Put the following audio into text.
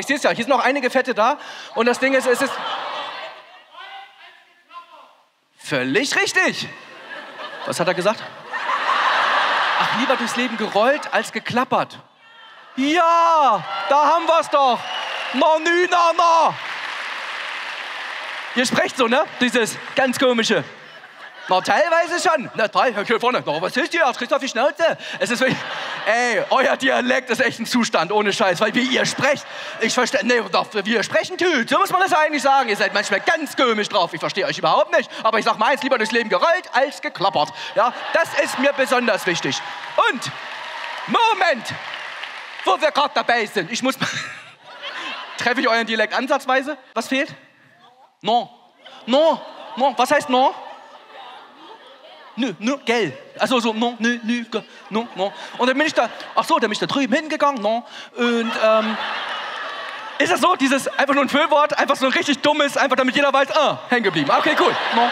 Ich sehe es ja, hier sind noch einige Fette da. Und das Ding ist, es ist... Völlig richtig. Was hat er gesagt? Ach, lieber durchs Leben gerollt als geklappert. Ja, da haben wir's doch. Na. Ihr sprecht so, ne? Dieses ganz komische. Na, teilweise schon. Na, hier vorne. Na, was ist hier? Jetzt kriegst du auf die Schnauze. Es ist wirklich... Ey, euer Dialekt ist echt ein Zustand, ohne Scheiß. Weil wie ihr sprecht, ich verstehe... Nee, doch, wie ihr sprechen tut. So muss man das eigentlich sagen. Ihr seid manchmal ganz komisch drauf. Ich verstehe euch überhaupt nicht. Aber ich sag mal eins, lieber durchs Leben gerollt als geklappert. Ja, das ist mir besonders wichtig. Und, Moment, wo wir gerade dabei sind. Ich muss... Treffe ich euren Dialekt ansatzweise? Was fehlt? Non. Was heißt non? Nö, gell. Also so, non. Und dann bin ich da, dann bin ich da drüben hingegangen, non. Und, ist das so, dieses, einfach nur ein Füllwort, einfach so ein richtig dummes, einfach damit jeder weiß, hängen geblieben. Okay, cool, non.